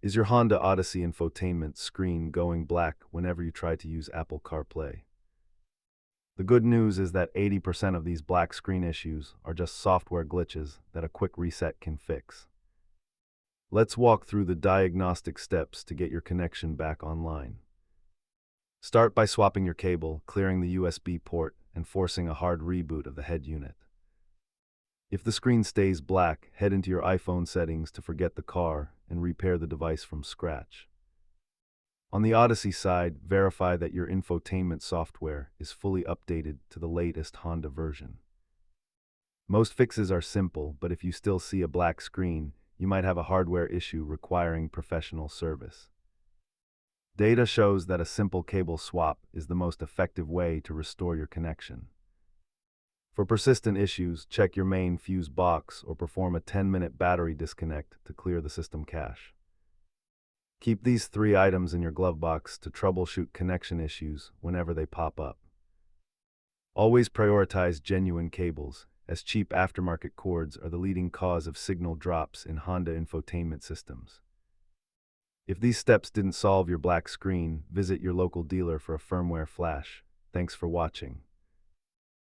Is your Honda Odyssey infotainment screen going black whenever you try to use Apple CarPlay? The good news is that 80% of these black screen issues are just software glitches that a quick reset can fix. Let's walk through the diagnostic steps to get your connection back online. Start by swapping your cable, clearing the USB port, and forcing a hard reboot of the head unit. If the screen stays black, head into your iPhone settings to forget the car and repair the device from scratch. On the Odyssey side, verify that your infotainment software is fully updated to the latest Honda version. Most fixes are simple, but if you still see a black screen, you might have a hardware issue requiring professional service. Data shows that a simple cable swap is the most effective way to restore your connection. For persistent issues, check your main fuse box or perform a 10-minute battery disconnect to clear the system cache. Keep these 3 items in your glove box to troubleshoot connection issues whenever they pop up. Always prioritize genuine cables, as cheap aftermarket cords are the leading cause of signal drops in Honda infotainment systems. If these steps didn't solve your black screen, visit your local dealer for a firmware flash. Thanks for watching.